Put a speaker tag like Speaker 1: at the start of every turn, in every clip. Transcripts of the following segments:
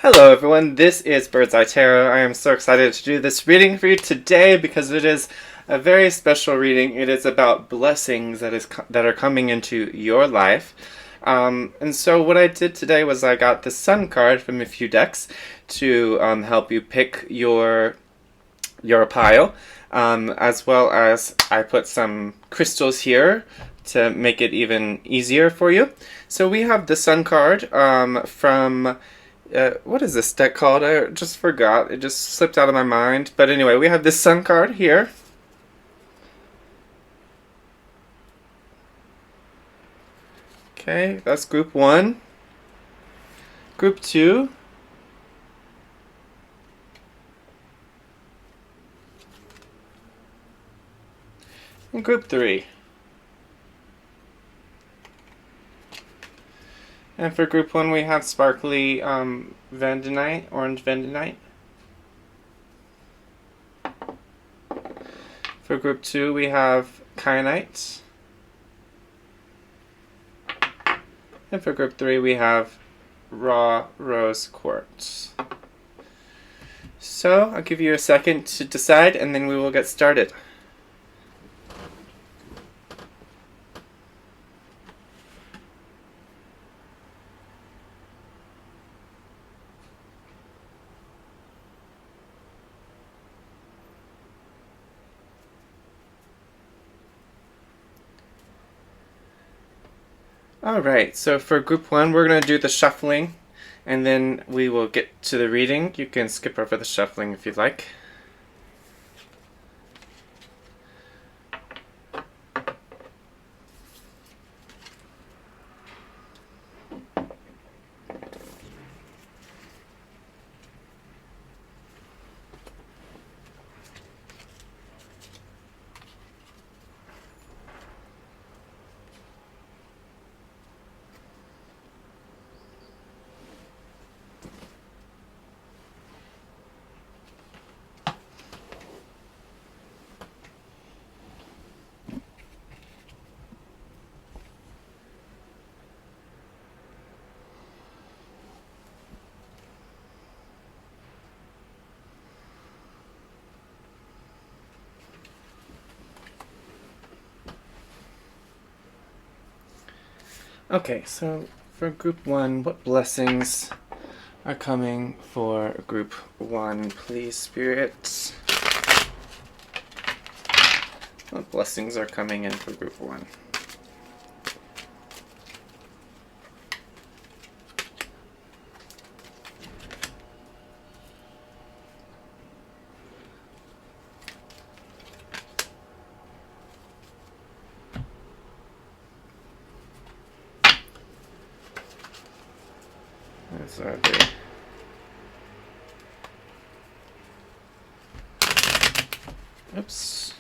Speaker 1: Hello everyone, this is Bird's Eye Tarot. I am so excited to do this reading for you today because it is a very special reading. It is about blessings that are coming into your life. And so what I did today was I got the Sun card from a few decks to help you pick your pile, as well as I put some crystals here to make it even easier for you. So we have the Sun card from what is this deck called? I just forgot. It just slipped out of my mind. But anyway, we have this Sun card here. Okay, that's group 1. Group 2. And group 3. And for group 1, we have sparkly Vanadinite, orange Vanadinite. For group 2, we have Kyanite. And for group 3, we have raw rose quartz. So I'll give you a second to decide, and then we will get started. Alright, so for group 1, we're going to do the shuffling, and then we will get to the reading. You can skip over the shuffling if you'd like. Okay, so for group 1, what blessings are coming for group 1, please, spirits? What blessings are coming in for group 1? Those are the oops.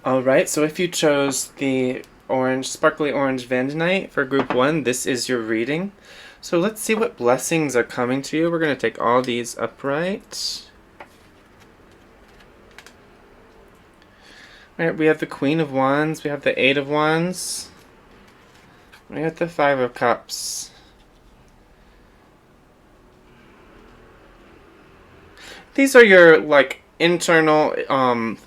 Speaker 1: Alright, so if you chose the orange, sparkly orange Vandinite for group 1, this is your reading. So let's see what blessings are coming to you. We're going to take all these upright. Alright, we have the Queen of Wands, we have the Eight of Wands, we have the Five of Cups. These are your, like, internal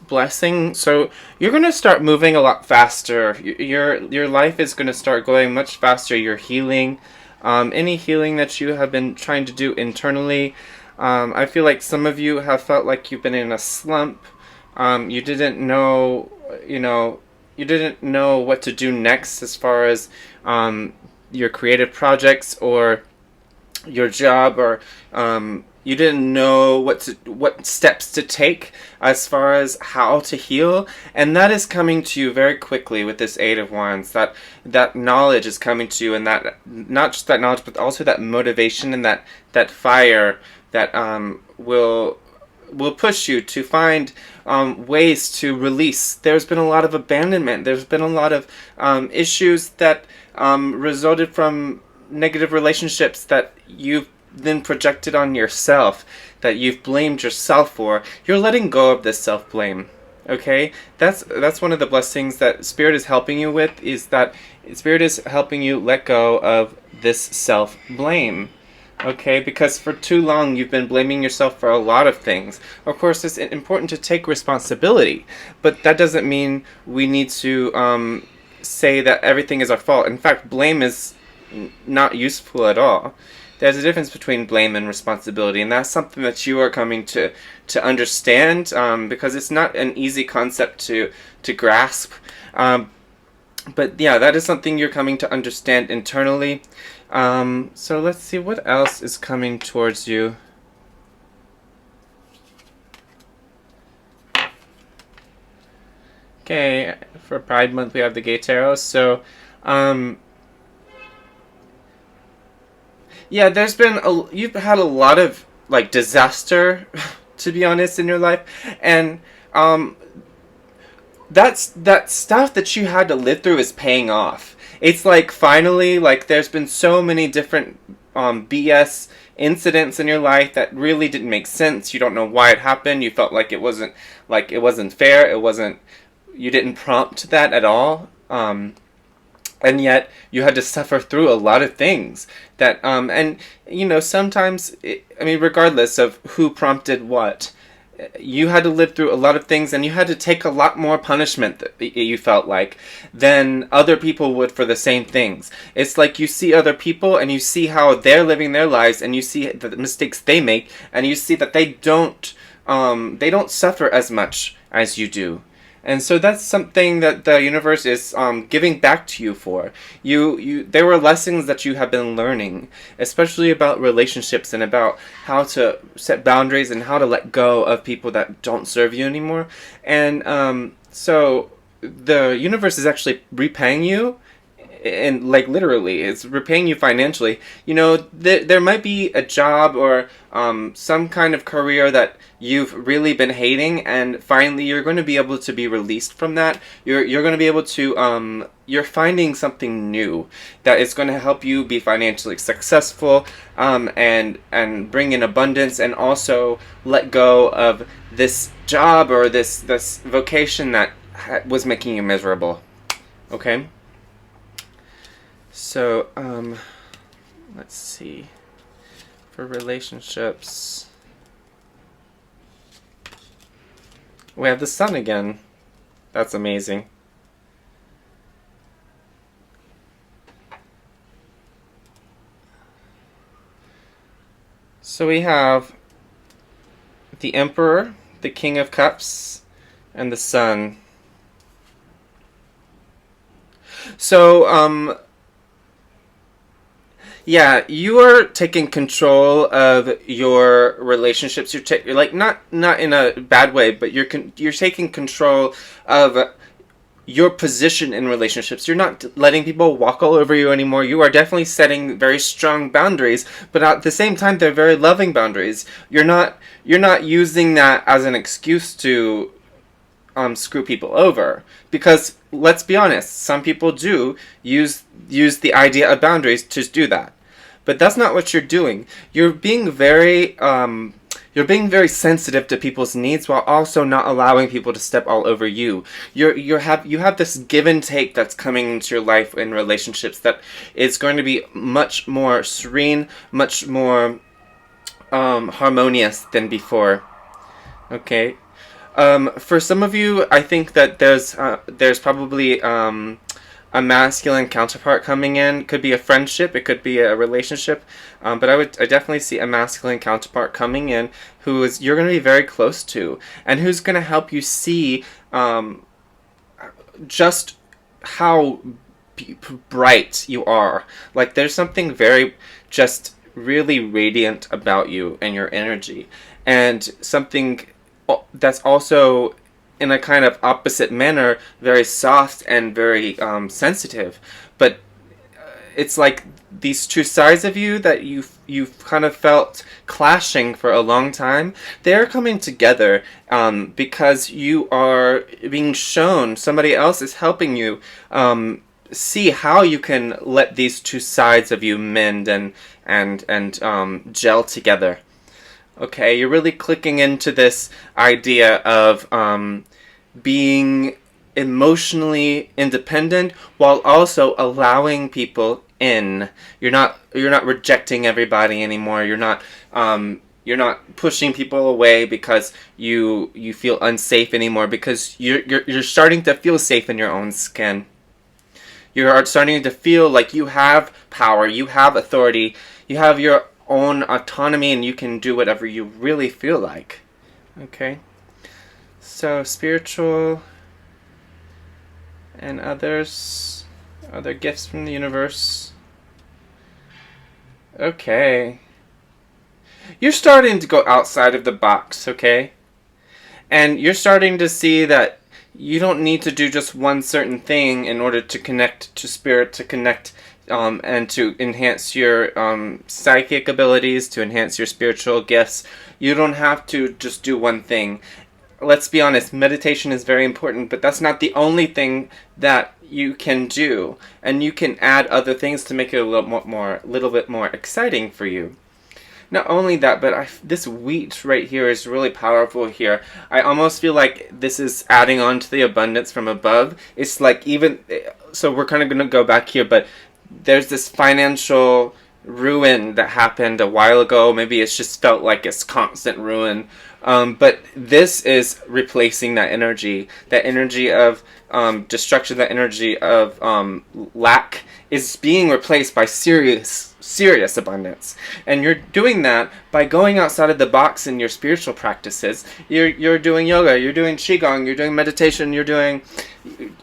Speaker 1: blessing. So you're going to start moving a lot faster. Your life is going to start going much faster. Your healing, any healing that you have been trying to do internally. I feel like some of you have felt like you've been in a slump. You didn't know, you didn't know what to do next as far as your creative projects or your job, or you didn't know what steps to take as far as how to heal, and that is coming to you very quickly with this Eight of Wands. That knowledge is coming to you, and that not just that knowledge, but also that motivation and that fire that will push you to find ways to release. There's been a lot of abandonment. There's been a lot of issues that resulted from negative relationships that you've then projected on yourself, that you've blamed yourself for. You're letting go of this self-blame. Okay? That's one of the blessings that Spirit is helping you with, is that Spirit is helping you let go of this self-blame. Okay, because for too long you've been blaming yourself for a lot of things. Of course, it's important to take responsibility, but that doesn't mean we need to say that everything is our fault. In fact, blame is not useful at all. There's a difference between blame and responsibility, and that's something that you are coming to understand, because it's not an easy concept to grasp. But yeah, that is something you're coming to understand internally. So let's see what else is coming towards you. Okay, for Pride Month we have the Gay Tarot. So, yeah, you've had a lot of, like, disaster, to be honest, in your life, and that stuff that you had to live through is paying off. It's like, finally, like, there's been so many different BS incidents in your life that really didn't make sense. You don't know why it happened. You felt like it wasn't fair. You didn't prompt that at all. And yet you had to suffer through a lot of things that, and sometimes, regardless of who prompted what, you had to live through a lot of things, and you had to take a lot more punishment, that you felt like, than other people would for the same things. It's like you see other people and you see how they're living their lives, and you see the mistakes they make, and you see that they don't suffer as much as you do. And so that's something that the universe is giving back to you for. There were lessons that you have been learning, especially about relationships and about how to set boundaries and how to let go of people that don't serve you anymore. And so the universe is actually repaying you, and, like, literally, it's repaying you financially. There might be a job or some kind of career that you've really been hating, and finally you're going to be able to be released from that. You're going to be able to, you're finding something new that is going to help you be financially successful, and bring in abundance, and also let go of this job or this vocation that was making you miserable. Okay? So, let's see. For relationships, we have the Sun again. That's amazing. So we have the Emperor, the King of Cups, and the Sun. So, yeah, you are taking control of your relationships. You're like, not in a bad way, but you're taking control of your position in relationships. You're not letting people walk all over you anymore. You are definitely setting very strong boundaries, but at the same time, they're very loving boundaries. You're not using that as an excuse to screw people over, because let's be honest, some people do use the idea of boundaries to do that, but that's not what you're doing. You're being very sensitive to people's needs while also not allowing people to step all over you. You have this give and take that's coming into your life in relationships that is going to be much more serene, much more harmonious than before. Okay. For some of you, I think that there's probably a masculine counterpart coming in. Could be a friendship, it could be a relationship, but I definitely see a masculine counterpart coming in who is you're going to be very close to, and who's going to help you see just how bright you are. Like there's something very just really radiant about you and your energy, and something that's also in a kind of opposite manner very soft and very sensitive. But it's like these two sides of you that you've kind of felt clashing for a long time, they're coming together because you are being shown, somebody else is helping you see how you can let these two sides of you mend and gel together. Okay, you're really clicking into this idea of being emotionally independent while also allowing people in. You're not rejecting everybody anymore. You're not pushing people away because you feel unsafe anymore, because you're starting to feel safe in your own skin. You're starting to feel like you have power, you have authority, you have your own autonomy, and you can do whatever you really feel like. Okay? So, spiritual and other gifts from the universe. Okay. You're starting to go outside of the box, okay? And you're starting to see that you don't need to do just one certain thing in order to connect to spirit, to connect and to enhance your psychic abilities, to enhance your spiritual gifts. You don't have to just do one thing. Let's be honest, meditation is very important, but that's not the only thing that you can do. And you can add other things to make it a little bit more exciting for you. Not only that, but this wheat right here is really powerful here. I almost feel like this is adding on to the abundance from above. It's like so we're kind of going to go back here, but there's this financial ruin that happened a while ago. Maybe it's just felt like it's constant ruin. But this is replacing that energy of destruction, that energy of lack is being replaced by serious abundance. And you're doing that by going outside of the box in your spiritual practices. You're doing yoga, you're doing qigong, you're doing meditation, you're doing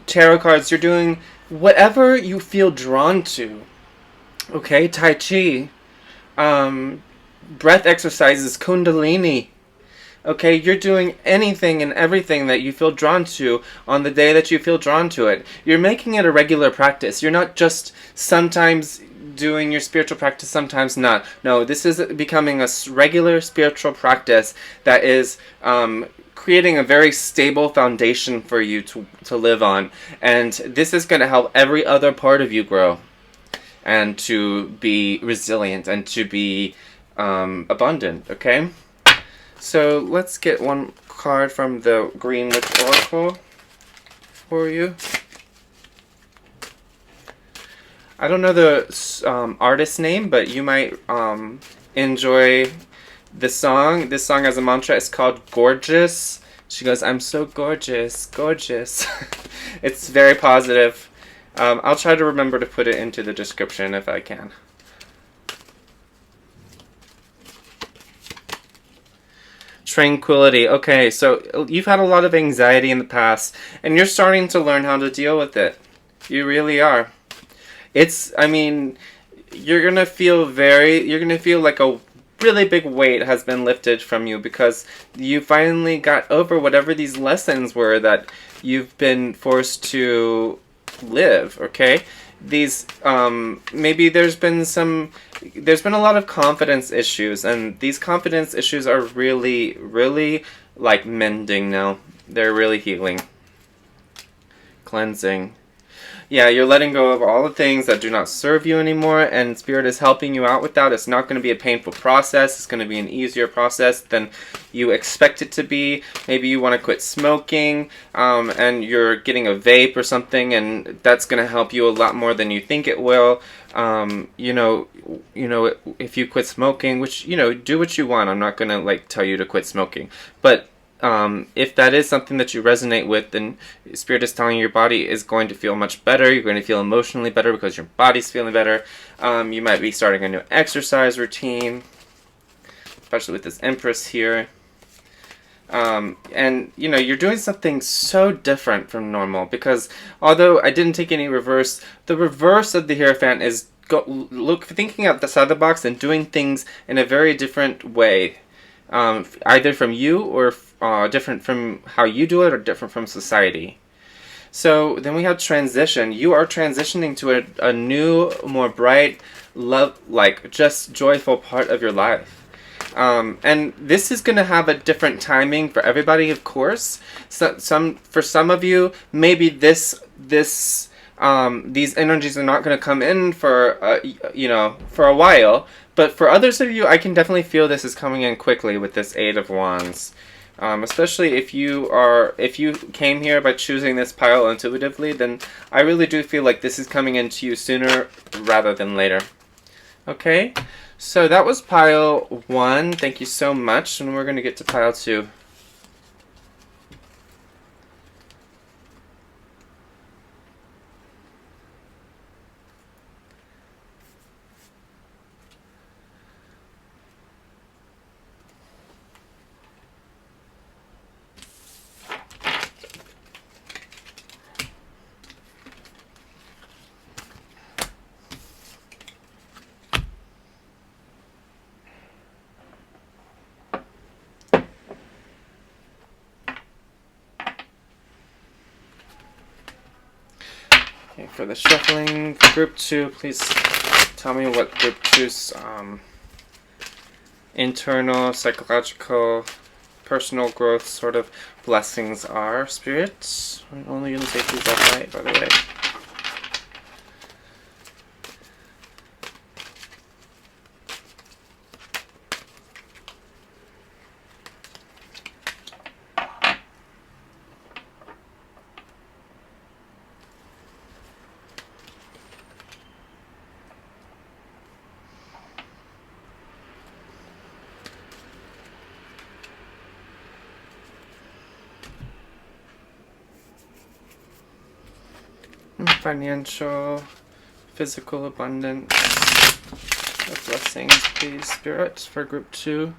Speaker 1: tarot cards, you're doing whatever you feel drawn to. Okay, Tai Chi, breath exercises, Kundalini. Okay, you're doing anything and everything that you feel drawn to on the day that you feel drawn to it. You're making it a regular practice. You're not just sometimes doing your spiritual practice, sometimes not. No, this is becoming a regular spiritual practice that is creating a very stable foundation for you to live on. And this is going to help every other part of you grow and to be resilient and to be abundant, okay? So let's get one card from the Green Witch Oracle for you. I don't know the artist name, but you might enjoy the song. This song has a mantra. It's called Gorgeous. She goes, "I'm so gorgeous, gorgeous." It's very positive. I'll try to remember to put it into the description if I can. Tranquility. Okay, so you've had a lot of anxiety in the past, and you're starting to learn how to deal with it. You really are. You're gonna feel like a really big weight has been lifted from you, because you finally got over whatever these lessons were that you've been forced to live, okay? These, maybe there's been a lot of confidence issues, and these confidence issues are really, really, like, mending now. They're really healing, cleansing. Yeah, you're letting go of all the things that do not serve you anymore, and Spirit is helping you out with that. It's not going to be a painful process. It's going to be an easier process than you expect it to be. Maybe you want to quit smoking, and you're getting a vape or something, and that's going to help you a lot more than you think it will. If you quit smoking, which, do what you want. I'm not going to, tell you to quit smoking. But if that is something that you resonate with, then Spirit is telling you your body is going to feel much better. You're going to feel emotionally better because your body's feeling better. You might be starting a new exercise routine, especially with this Empress here. You're doing something so different from normal, because although I didn't take any reverse, the reverse of the Hierophant is thinking outside the box and doing things in a very different way. Either from you or different from how you do it, or different from society. So then we have transition. You are transitioning to a new, more bright, just joyful part of your life. And this is going to have a different timing for everybody, of course. For some of you, maybe these energies are not going to come in for a while. But for others of you, I can definitely feel this is coming in quickly with this Eight of Wands. Especially if you came here by choosing this pile intuitively, then I really do feel like this is coming into you sooner rather than later. Okay, so that was pile 1. Thank you so much, and we're going to get to pile 2. Okay, for the shuffling, group 2, please tell me what group 2's internal, psychological, personal growth sort of blessings are. Spirit, I'm only going to take these all night, by the way. Financial, physical abundance. What blessings, please, Spirit, for group 2?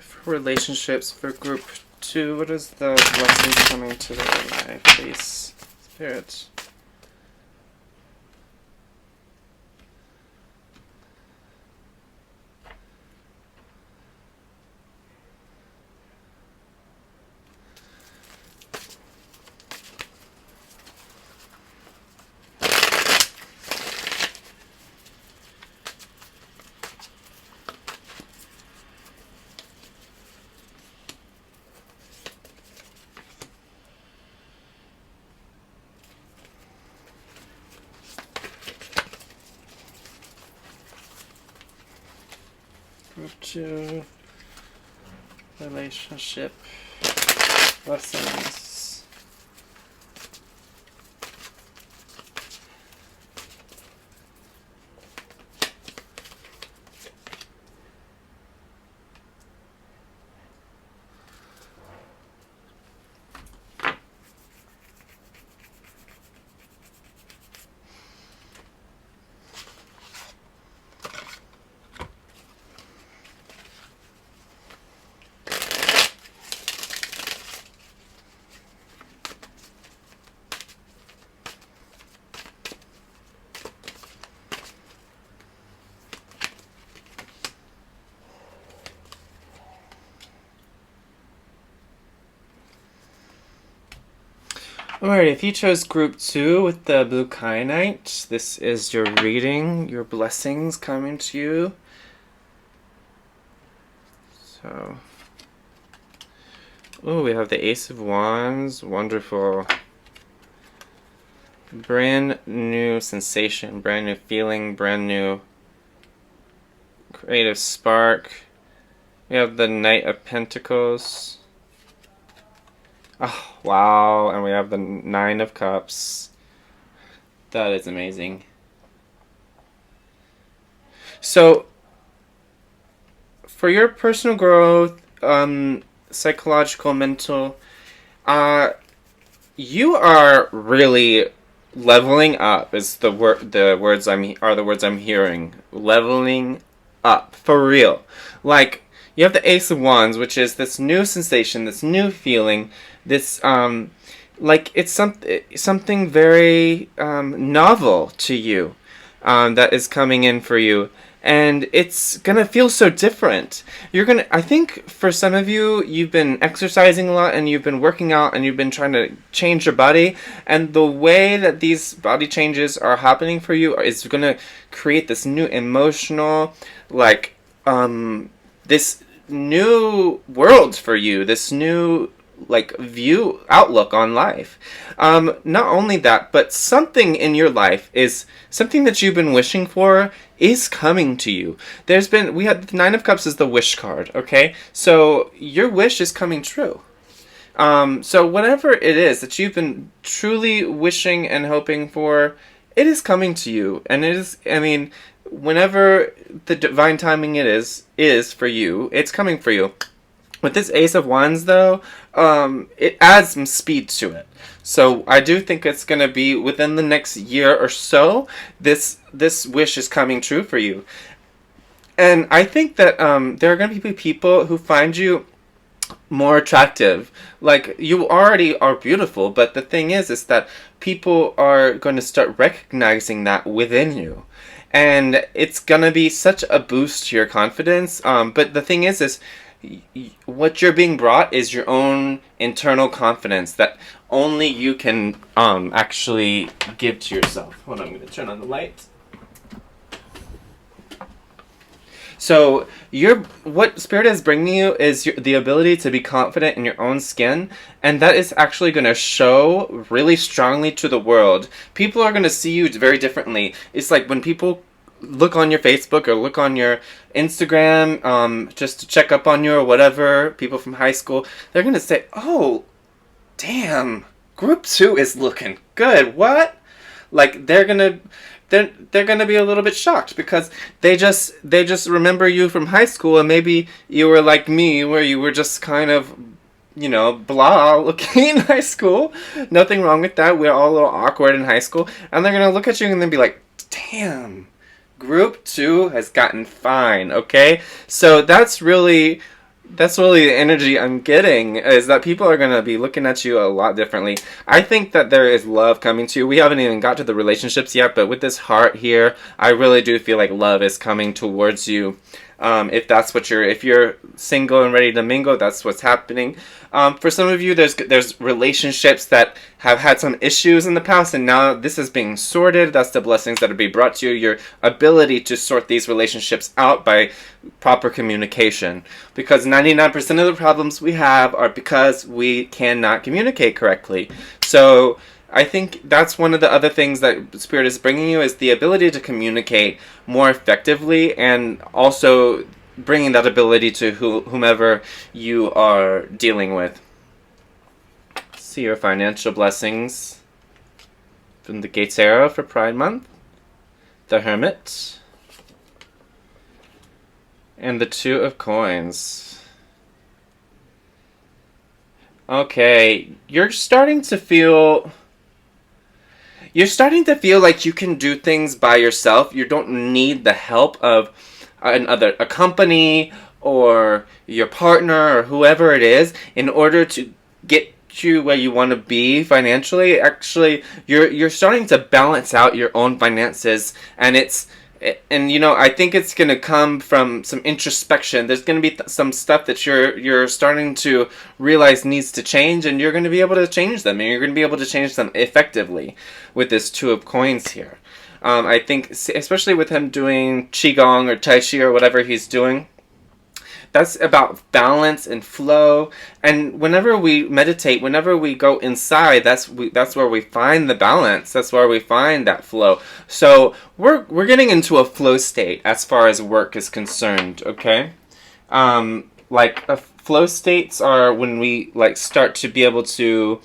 Speaker 1: For relationships for group 2, what is the blessings coming to their life, please, Spirit? Group 2, relationship blessings. Alright, if you chose group 2 with the blue kyanite, this is your reading, your blessings coming to you. So, oh, we have the Ace of Wands, wonderful. Brand new sensation, brand new feeling, brand new creative spark. We have the Knight of Pentacles. Oh, wow. And we have the Nine of Cups. That is amazing. So, for your personal growth, psychological, mental, you are really leveling up. Is the words I'm hearing. Leveling up for real. Like, you have the Ace of Wands, which is this new sensation, this new feeling, this like it's something very novel to you, that is coming in for you, and it's gonna feel so different. I think for some of you, you've been exercising a lot and you've been working out and you've been trying to change your body, and the way that these body changes are happening for you is gonna create this new emotional, like, this new world for you, this new, like, view, outlook on life. Not only that, but something in your life is something that you've been wishing for is coming to you. We had the Nine of Cups as the wish card, okay? So your wish is coming true. So whatever it is that you've been truly wishing and hoping for, it is coming to you. And it is, I mean, whenever the divine timing is for you, it's coming for you. With this Ace of Wands, though, it adds some speed to it. So I do think it's going to be within the next year or so, this wish is coming true for you. And I think that there are going to be people who find you more attractive. Like, you already are beautiful, but the thing is that people are going to start recognizing that within you. And it's going to be such a boost to your confidence. But the thing is what you're being brought is your own internal confidence that only you can actually give to yourself. Hold on, I'm going to turn on the light. So what Spirit is bringing you is the ability to be confident in your own skin, and that is actually going to show really strongly to the world. People are going to see you very differently. It's like when people look on your Facebook or look on your Instagram, just to check up on you or whatever, people from high school, they're going to say, oh, damn, group 2 is looking good. What? Like, they're gonna be a little bit shocked because they just remember you from high school, and maybe you were like me, where you were just kind of, blah looking in high school. Nothing wrong with that. We're all a little awkward in high school, and they're gonna look at you and then be like, damn, group 2 has gotten fine. Okay, so that's really the energy I'm getting, is that people are going to be looking at you a lot differently. I think that there is love coming to you. We haven't even got to the relationships yet, but with this heart here, I really do feel like love is coming towards you. If you're single and ready to mingle, that's what's happening. For some of you, there's relationships that have had some issues in the past, and now this is being sorted. That's the blessings that will be brought to you. Your ability to sort these relationships out by proper communication. Because 99% of the problems we have are because we cannot communicate correctly. So I think that's one of the other things that Spirit is bringing you, is the ability to communicate more effectively, and also bringing that ability to whomever you are dealing with. See your financial blessings from the Gates Arrow for Pride Month, the Hermit, and the Two of Coins. Okay, you're starting to feel like you can do things by yourself. You don't need the help of a company or your partner or whoever it is in order to get you where you want to be financially. Actually, you're starting to balance out your own finances, and it's And you know, I think it's going to come from some introspection. There's going to be some stuff that you're starting to realize needs to change, and you're going to be able to change them, and you're going to be able to change them effectively with this Two of Coins here. I think, especially with him doing Qigong or Tai Chi or whatever he's doing, that's about balance and flow. And whenever we meditate, whenever we go inside, that's where we find the balance. That's where we find that flow. So we're getting into a flow state as far as work is concerned. Okay, flow states are when we like start to be able to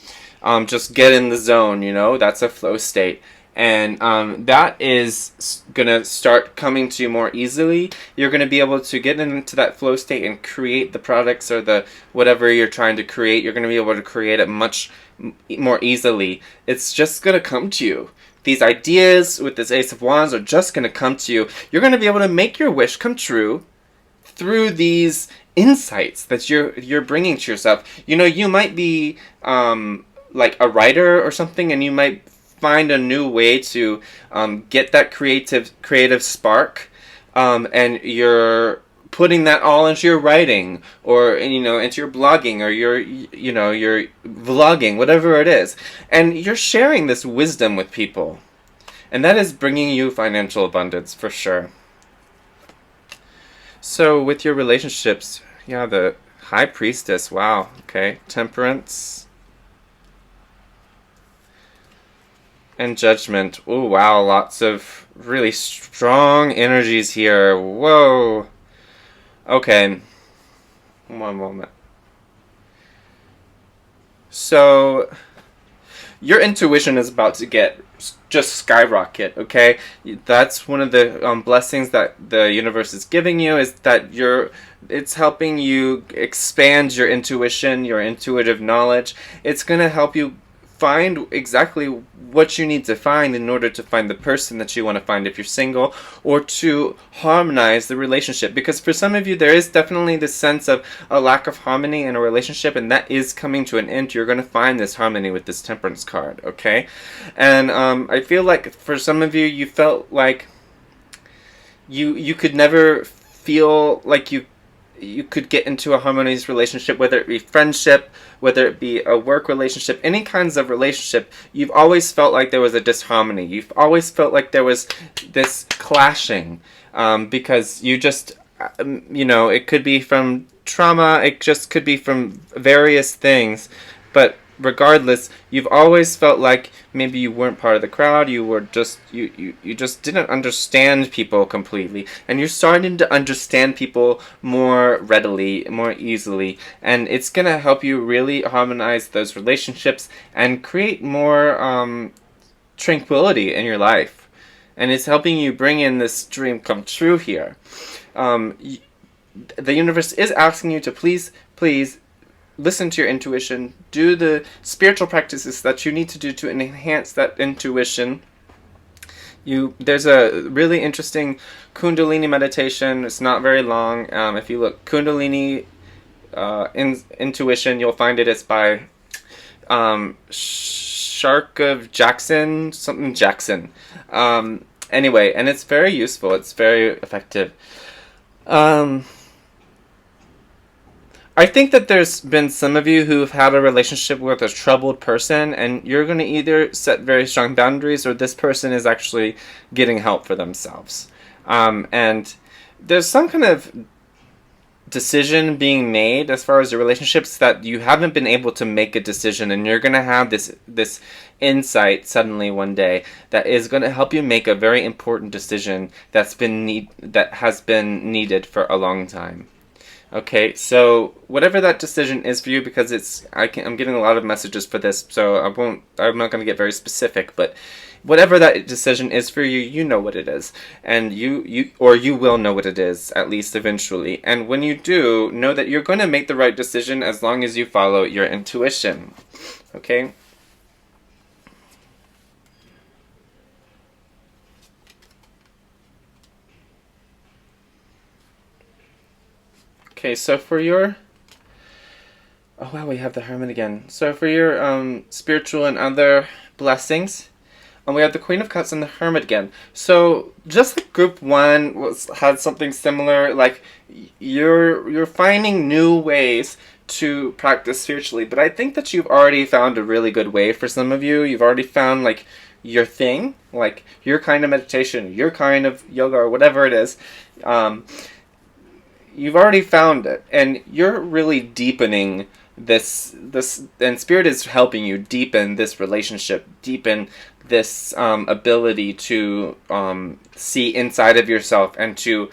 Speaker 1: just get in the zone. You know, that's a flow state. And that is going to start coming to you more easily. You're going to be able to get into that flow state and create the products or the whatever you're trying to create. You're going to be able to create it much more easily. It's just going to come to you. These ideas with this Ace of Wands are just going to come to you. You're going to be able to make your wish come true through these insights that you're bringing to yourself. You know, you might be like a writer or something, and you might find a new way to get that creative spark, and you're putting that all into your writing, or into your blogging, or your vlogging, whatever it is, and you're sharing this wisdom with people, and that is bringing you financial abundance for sure. So with your relationships, yeah, the High Priestess, wow, okay, Temperance and Judgment. Oh wow, lots of really strong energies here. Whoa. Okay. One moment. So your intuition is about to get just skyrocket, okay? That's one of the blessings that the universe is giving you, is that it's helping you expand your intuition, your intuitive knowledge. It's going to help you find exactly what you need to find in order to find the person that you want to find if you're single, or to harmonize the relationship. Because for some of you, there is definitely this sense of a lack of harmony in a relationship, and that is coming to an end. You're going to find this harmony with this Temperance card, okay? And I feel like for some of you, you felt like you could never feel like you could get into a harmonious relationship, whether it be friendship, whether it be a work relationship, any kinds of relationship. You've always felt like there was a disharmony. You've always felt like there was this clashing, because you just, it could be from trauma, it just could be from various things, but regardless, you've always felt like maybe you weren't part of the crowd. You were just you just didn't understand people completely, and you're starting to understand people more readily, more easily, and it's gonna help you really harmonize those relationships and create more tranquility in your life. And it's helping you bring in this dream come true here. The universe is asking you to please listen to your intuition, do the spiritual practices that you need to do to enhance that intuition. There's a really interesting Kundalini meditation. It's not very long. If you look Kundalini intuition, you'll find it. It's by Sharkav Jackson, something Jackson. Anyway, and it's very useful. It's very effective. I think that there's been some of you who've had a relationship with a troubled person, and you're going to either set very strong boundaries, or this person is actually getting help for themselves. And there's some kind of decision being made as far as your relationships that you haven't been able to make a decision, and you're going to have this insight suddenly one day that is going to help you make a very important decision that has been needed for a long time. Okay, so whatever that decision is for you, because I'm getting a lot of messages for this, so I'm not going to get very specific, but whatever that decision is for you, you know what it is, and you will know what it is, at least eventually. And when you do, know that you're going to make the right decision as long as you follow your intuition. Okay? Okay, so for your... Oh wow, we have the Hermit again. So for your spiritual and other blessings, And we have the Queen of Cups and the Hermit again. So just like group one had something similar, like you're finding new ways to practice spiritually. But I think that you've already found a really good way for some of you. You've already found like your thing, like your kind of meditation, your kind of yoga, or whatever it is. You've already found it, and you're really deepening this, and Spirit is helping you deepen this relationship, deepen this ability to see inside of yourself, and to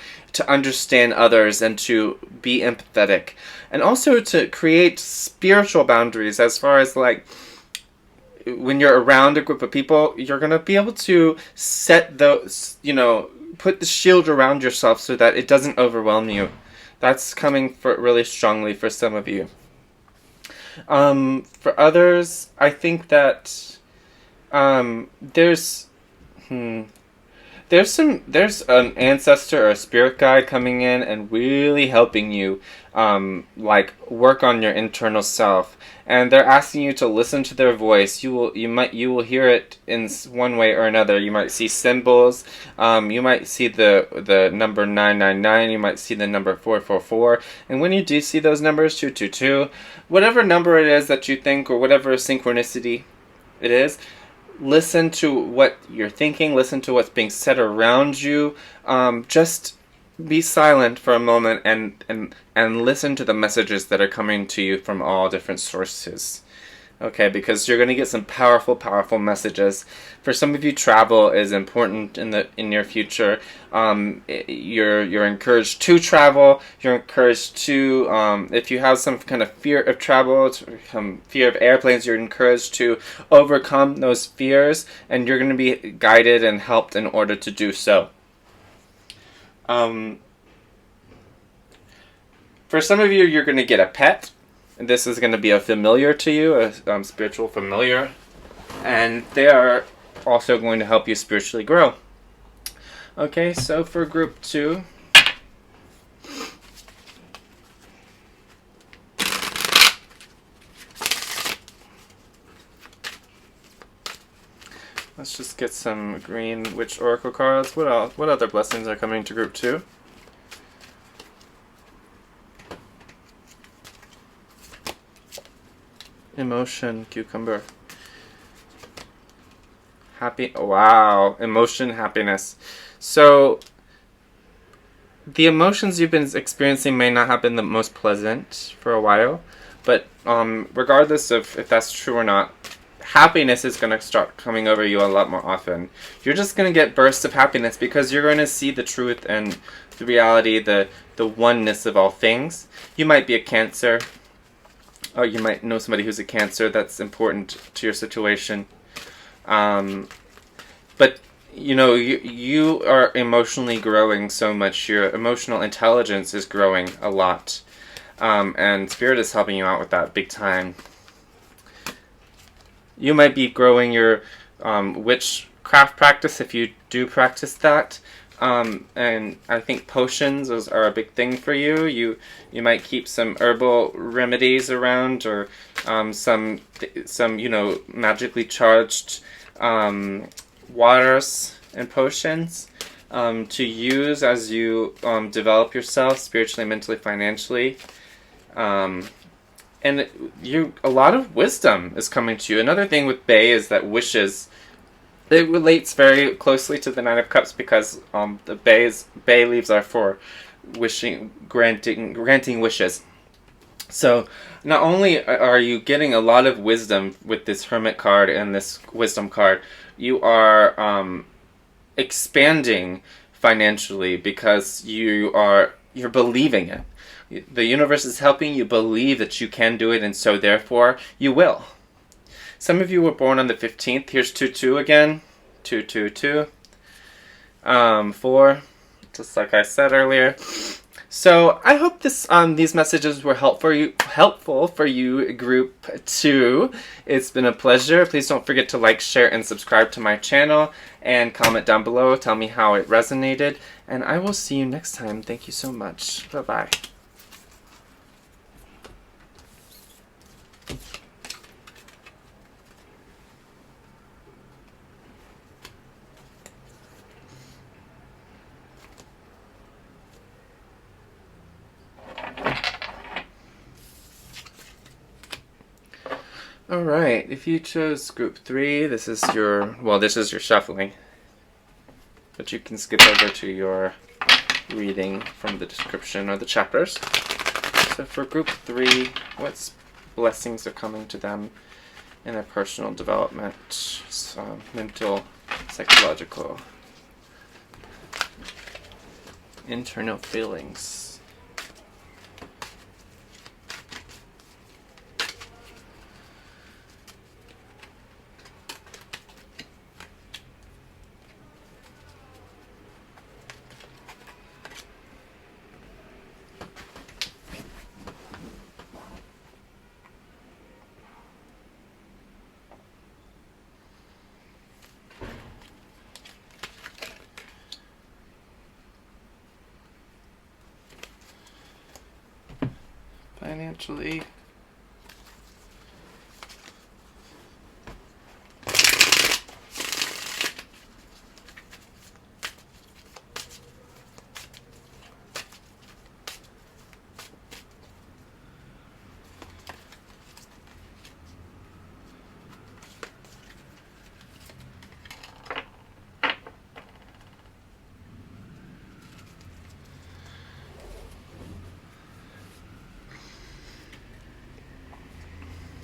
Speaker 1: understand others, and to be empathetic, and also to create spiritual boundaries. As far as like when you're around a group of people, you're going to be able to set those, put the shield around yourself so that it doesn't overwhelm you. That's coming for really strongly for some of you. For others, I think that there's an ancestor or a spirit guide coming in and really helping you like work on your internal self, and they're asking you to listen to their voice. You will hear it in one way or another. You might see symbols, you might see the number 999, you might see the number 444, and when you do see those numbers, 222, whatever number it is that you think, or whatever synchronicity it is, listen to what you're thinking, listen to what's being said around you. Just be silent for a moment and listen to the messages that are coming to you from all different sources. Okay, because you're going to get some powerful, powerful messages. For some of you, travel is important in your future. You're encouraged to travel. You're encouraged to, if you have some kind of fear of travel, fear of airplanes, you're encouraged to overcome those fears, and you're going to be guided and helped in order to do so. For some of you, you're going to get a pet. This is going to be a familiar to you, a spiritual familiar, and they are also going to help you spiritually grow. Okay, so for group 2, let's just get some green witch oracle cards. What else? What other blessings are coming to group 2? Emotion, cucumber. Happy. Wow. Emotion, happiness. So, the emotions you've been experiencing may not have been the most pleasant for a while, but regardless of if that's true or not, happiness is going to start coming over you a lot more often. You're just going to get bursts of happiness because you're going to see the truth and the reality, the oneness of all things. You might be a Cancer. Oh, you might know somebody who's a Cancer. That's important to your situation. But, you are emotionally growing so much. Your emotional intelligence is growing a lot. And Spirit is helping you out with that big time. You might be growing your witchcraft practice if you do practice that. And I think potions are a big thing for you. You might keep some herbal remedies around, or some magically charged waters and potions to use as you develop yourself spiritually, mentally, financially. And a lot of wisdom is coming to you. Another thing with Bay is that wishes. It relates very closely to the Nine of Cups because the bay leaves are for granting wishes. So not only are you getting a lot of wisdom with this Hermit card and this Wisdom card, you are expanding financially because you're believing it. The universe is helping you believe that you can do it, and so therefore you will. Some of you were born on the 15th. Here's 2-2 again. 2-2-2. 4. Just like I said earlier. So I hope these messages were helpful for you, group 2. It's been a pleasure. Please don't forget to like, share, and subscribe to my channel. And comment down below. Tell me how it resonated. And I will see you next time. Thank you so much. Bye-bye. All right, if you chose group 3, this is your shuffling, but you can skip over to your reading from the description or the chapters. So for group 3, what blessings are coming to them in their personal development, mental, psychological, internal feelings. Financially.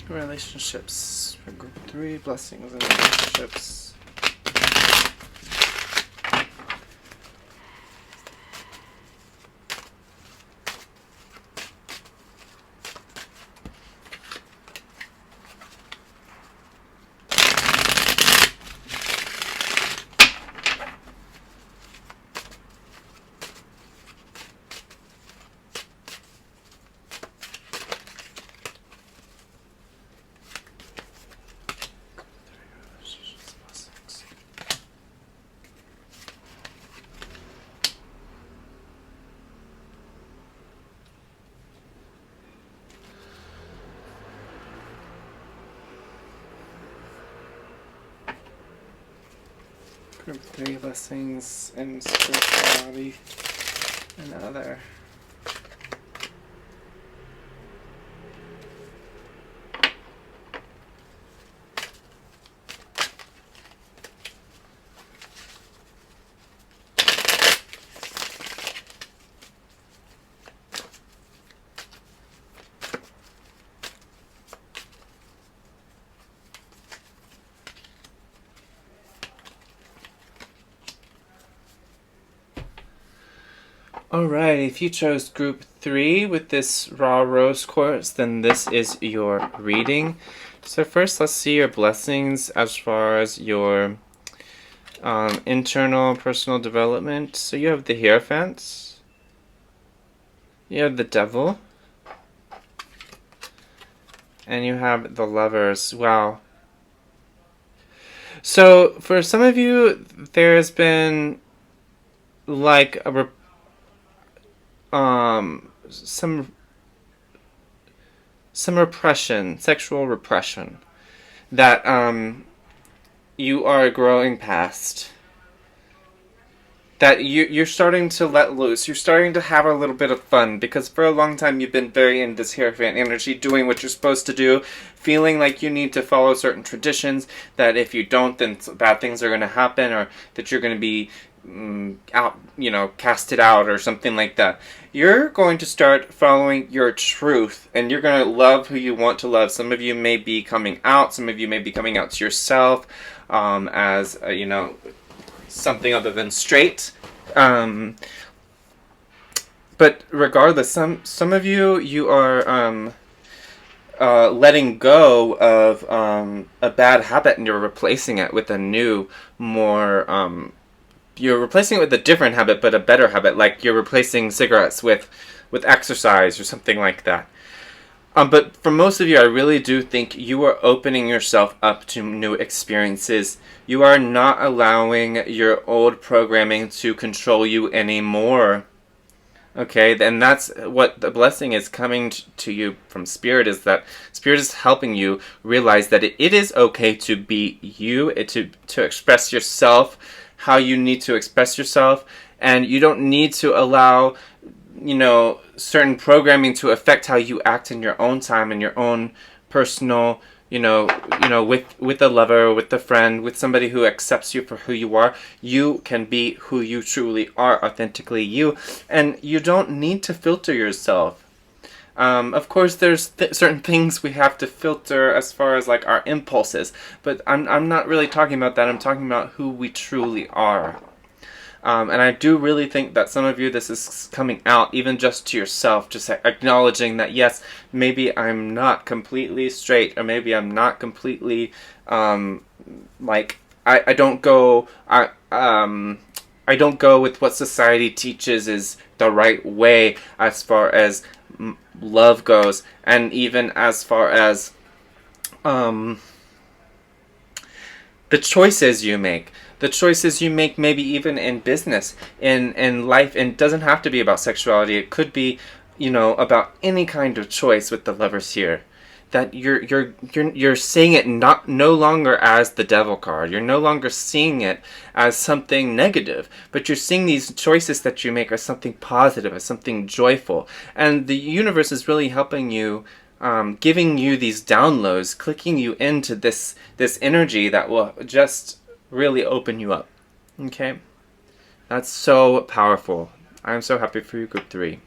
Speaker 1: Relationships for group 3, blessings in relationships. Group 3, blessings in spirituality and other. Alright, if you chose group 3 with this Raw Rose course, then this is your reading. So first, let's see your blessings as far as your internal personal development. So you have the Hierophant, you have the Devil, and you have the Lovers. Wow. So for some of you, there's been like a some repression, sexual repression, that you are growing past. That you're starting to let loose. You're starting to have a little bit of fun, because for a long time you've been very in this Hierophant energy, doing what you're supposed to do, feeling like you need to follow certain traditions, that if you don't, then bad things are going to happen, or that you're going to be casted out or something like that. You're going to start following your truth, and you're going to love who you want to love. Some of you may be coming out. Some of you may be coming out to yourself as something other than straight. But regardless, some of you are letting go of a bad habit, and you're replacing it with a new, more you're replacing it with a different habit, but a better habit, like you're replacing cigarettes with exercise or something like that. But for most of you, I really do think you are opening yourself up to new experiences. You are not allowing your old programming to control you anymore. Okay, and that's what the blessing is coming to you from Spirit, is that Spirit is helping you realize that it is okay to be you, to express yourself how you need to express yourself, and you don't need to allow certain programming to affect how you act in your own time, in your own personal with a lover, with a friend, with somebody who accepts you for who you are, you can be who you truly are, authentically you, and you don't need to filter yourself. Of course, there's certain things we have to filter as far as like our impulses, but I'm not really talking about that. I'm talking about who we truly are. And I do really think that some of you, this is coming out even just to yourself, just acknowledging that, yes, maybe I'm not completely straight, or maybe I'm not completely, like, I don't go, I don't go with what society teaches is the right way as far as love goes, and even as far as, the choices you make. The choices you make, maybe even in business, in life, and it doesn't have to be about sexuality. It could be, about any kind of choice with the lovers here. That you're seeing it no longer as the devil card. You're no longer seeing it as something negative, but you're seeing these choices that you make as something positive, as something joyful. And the universe is really helping you, giving you these downloads, clicking you into this energy that will just really open you up. Okay? That's so powerful. I'm so happy for you, Group 3.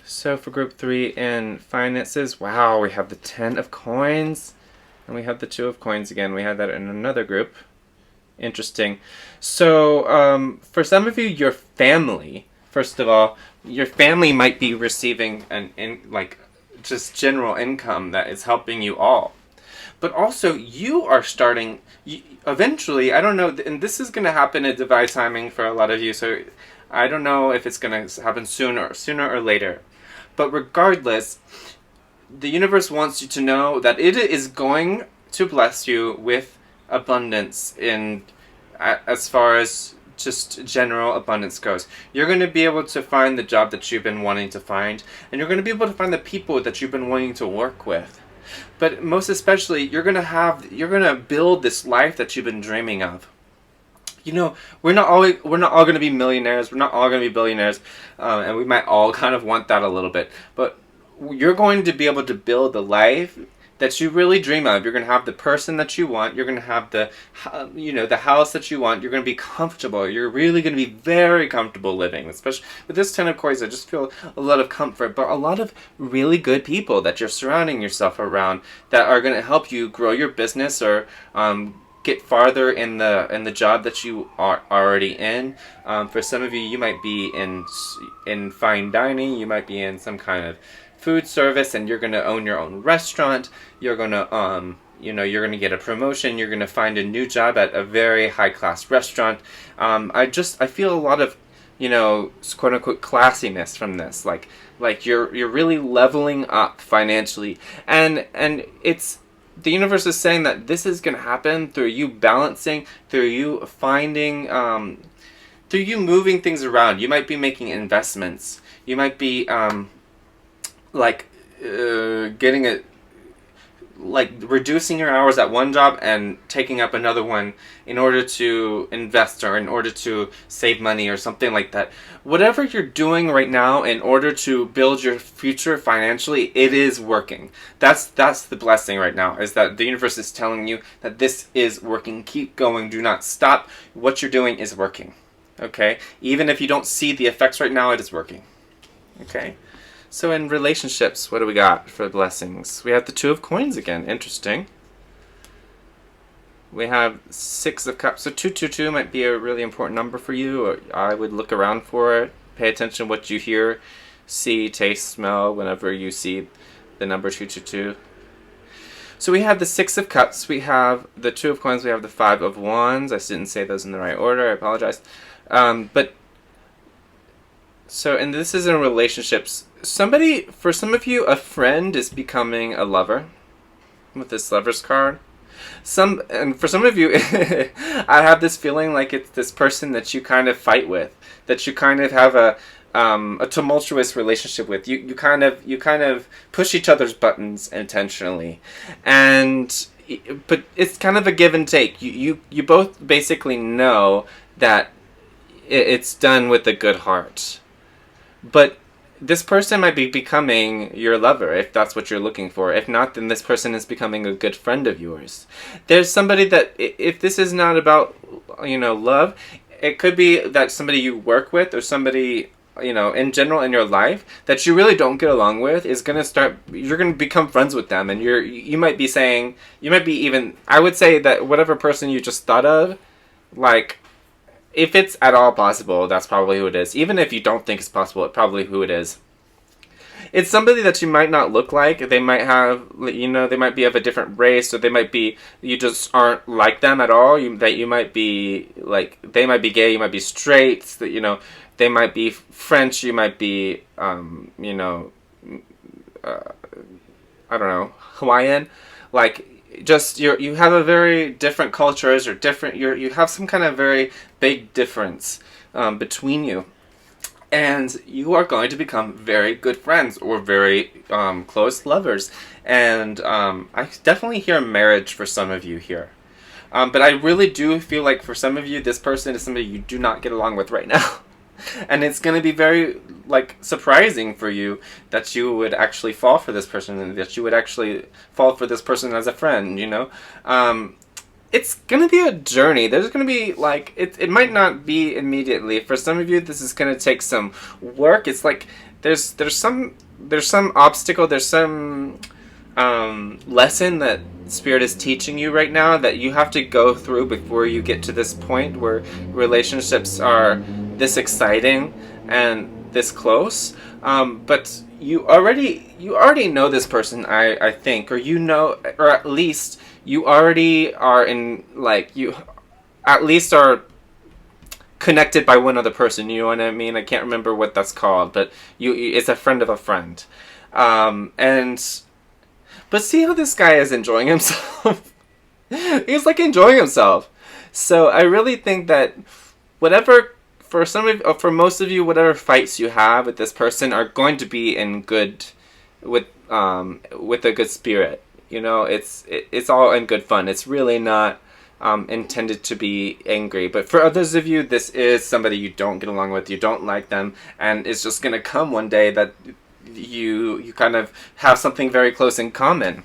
Speaker 1: So for Group 3 in finances, wow, we have the 10 of coins. And we have the 2 of coins again. We had that in another group. Interesting. So for some of you, your family, first of all, your family might be receiving just general income that is helping you all. But also, you are starting, eventually, I don't know, and this is going to happen at divine timing for a lot of you, so I don't know if it's going to happen sooner or later. But regardless, the universe wants you to know that it is going to bless you with abundance as far as just general abundance goes. You're going to be able to find the job that you've been wanting to find, and you're going to be able to find the people that you've been wanting to work with. But most especially, you're going to build this life that you've been dreaming of. We're not all going to be millionaires. We're not all going to be billionaires, and we might all kind of want that a little bit. But you're going to be able to build the life that you really dream of. You're going to have the person that you want. You're going to have the house that you want. You're going to be comfortable. You're really going to be very comfortable living. Especially with this 10 of coins, I just feel a lot of comfort, but a lot of really good people that you're surrounding yourself around that are going to help you grow your business or get farther in the job that you are already in. For some of you, you might be in fine dining. You might be in some kind of food service, and you're going to own your own restaurant. You're going to you're going to get a promotion. You're going to find a new job at a very high class restaurant. I feel a lot of quote unquote classiness from this. Like you're really leveling up financially, and it's the universe is saying that this is going to happen through you balancing, through you finding, through you moving things around. You might be making investments. You might be reducing your hours at one job and taking up another one in order to invest or in order to save money or something like that. Whatever you're doing right now in order to build your future financially, it is working. That's the blessing right now, is that the universe is telling you that this is working. Keep going. Do not stop. What you're doing is working. Okay? Even if you don't see the effects right now, it is working. Okay? So in relationships, what do we got for blessings? We have the 2 of coins again. Interesting. We have 6 of cups. So 222 might be a really important number for you. I would look around for it. Pay attention to what you hear, see, taste, smell whenever you see the number 222. So we have the 6 of cups. We have the 2 of coins. We have the 5 of wands. I didn't say those in the right order. I apologize. And this is in relationships. For some of you, a friend is becoming a lover with this Lover's card. And for some of you, I have this feeling like it's this person that you kind of fight with, that you kind of have a tumultuous relationship with. You kind of push each other's buttons intentionally, but it's kind of a give and take. You both basically know that it's done with a good heart. But this person might be becoming your lover if that's what you're looking for. If not, then this person is becoming a good friend of yours. There's somebody that, if this is not about, love, it could be that somebody you work with or somebody, in general in your life that you really don't get along with is going to you're going to become friends with them. And you might be saying, I would say that whatever person you just thought of, like, if it's at all possible, that's probably who it is. Even if you don't think it's possible, it's probably who it is. It's somebody that you might not look like. They might have, they might be of a different race, or you just aren't like them at all. You might be, like, they might be gay, you might be straight, they might be French, you might be, I don't know, Hawaiian. Like, just you have a very different cultures or different you have some kind of very big difference between you, and you are going to become very good friends or very close lovers. And I definitely hear marriage for some of you here, but I really do feel like for some of you this person is somebody you do not get along with right now. And it's going to be very, like, surprising for you that you would actually fall for this person and that you would actually fall for this person as a friend, It's going to be a journey. There's going to be, like, it might not be immediately. For some of you, this is going to take some work. It's like there's some obstacle, there's some lesson that Spirit is teaching you right now that you have to go through before you get to this point where relationships are this exciting and this close. But you already know this person, I think, or at least you already are in, like, you at least are connected by one other person. You know what I mean? I can't remember what that's called, but it's a friend of a friend. But see how this guy is enjoying himself? He's, like, enjoying himself. So I really think that for most of you, whatever fights you have with this person are going to be with a good spirit. It's all in good fun. It's really not intended to be angry. But for others of you, this is somebody you don't get along with, you don't like them, and it's just going to come one day that you kind of have something very close in common.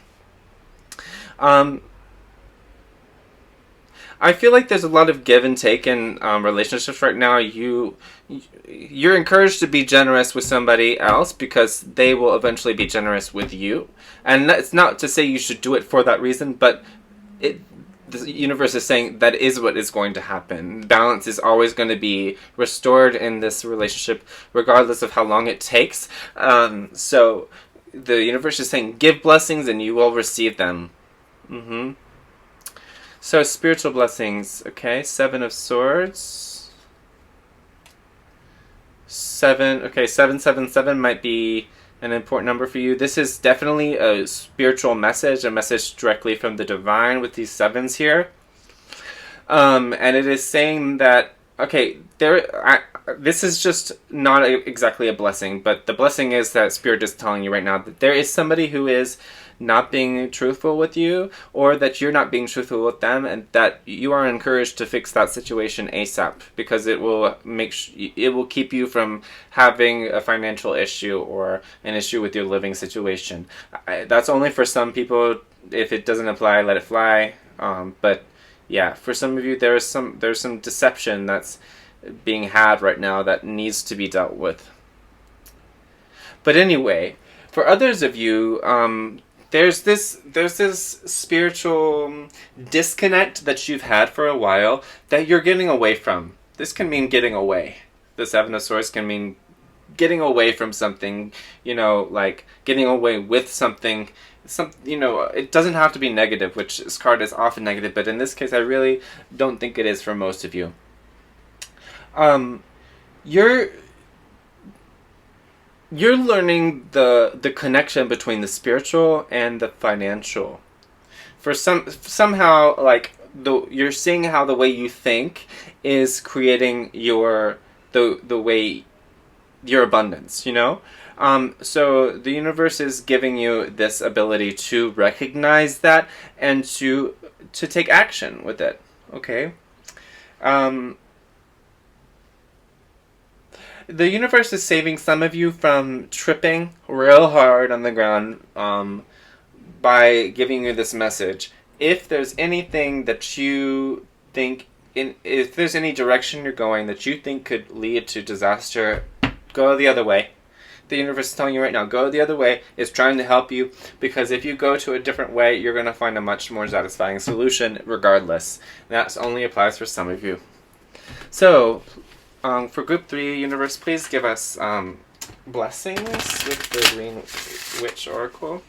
Speaker 1: I feel like there's a lot of give and take in relationships right now. You're encouraged to be generous with somebody else because they will eventually be generous with you. And that's not to say you should do it for that reason, but the universe is saying that is what is going to happen. Balance is always going to be restored in this relationship, regardless of how long it takes. So the universe is saying, give blessings and you will receive them. So, spiritual blessings, okay, 7 of Swords. 777 might be an important number for you. This is definitely a spiritual message, a message directly from the divine with these 7s here. And it is saying that, okay, this is just not exactly a blessing, but the blessing is that Spirit is telling you right now that there is somebody who is not being truthful with you, or that you're not being truthful with them, and that you are encouraged to fix that situation ASAP, because it will keep you from having a financial issue or an issue with your living situation. That's only for some people. If it doesn't apply, let it fly. But yeah, for some of you, there's some deception that's being had right now that needs to be dealt with. But anyway, for others of you, there's this spiritual disconnect that you've had for a while that you're getting away from. This can mean getting away. The 7 of Swords can mean getting away from something, like getting away with something. It doesn't have to be negative, which this card is often negative, but in this case I really don't think it is for most of you. You're learning the connection between the spiritual and the financial. For somehow, like, you're seeing how the way you think is creating the way your abundance, so the universe is giving you this ability to recognize that and to take action with it. Okay. The universe is saving some of you from tripping real hard on the ground by giving you this message. If there's anything that you think, if there's any direction you're going that you think could lead to disaster, go the other way. The universe is telling you right now, go the other way. It's trying to help you, because if you go to a different way, you're going to find a much more satisfying solution regardless. That only applies for some of you. So, for group 3, universe, please give us blessings with the Green Witch Oracle.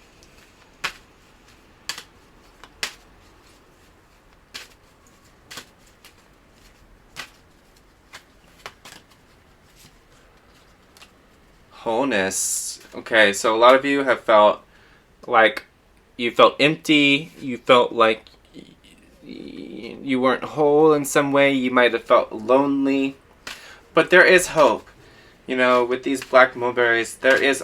Speaker 1: Wholeness. Okay, so a lot of you have felt like you felt empty, you felt like you weren't whole in some way, you might have felt lonely, but there is hope. You know, with these black mulberries, there is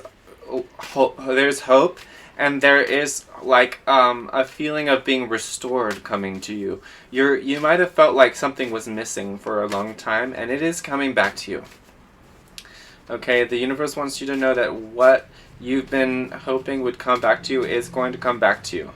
Speaker 1: hope, and there is like a feeling of being restored coming to you. You might have felt like something was missing for a long time, and it is coming back to you. Okay, the universe wants you to know that what you've been hoping would come back to you is going to come back to you.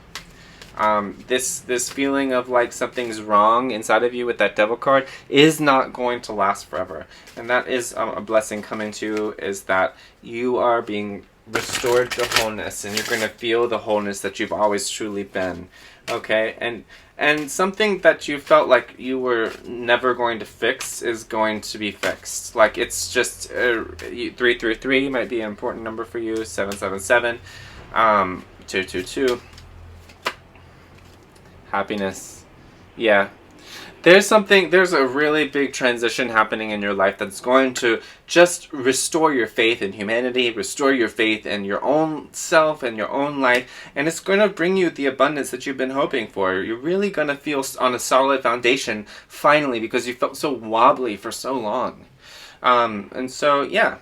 Speaker 1: This feeling of like something's wrong inside of you with that Devil card is not going to last forever. And that is a blessing coming to you, is that you are being restored to wholeness, and you're going to feel the wholeness that you've always truly been. Okay, and something that you felt like you were never going to fix is going to be fixed. Like, it's just 333 might be an important number for you. 777, 222. Happiness. Yeah. There's a really big transition happening in your life that's going to just restore your faith in humanity, restore your faith in your own self and your own life, and it's going to bring you the abundance that you've been hoping for. You're really going to feel on a solid foundation finally, because you felt so wobbly for so long. And so, yeah.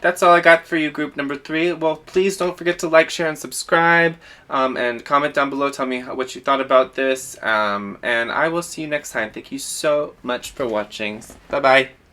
Speaker 1: That's all I got for you, group number 3. Well, please don't forget to like, share, and subscribe, and comment down below. Tell me what you thought about this, and I will see you next time. Thank you so much for watching. Bye-bye.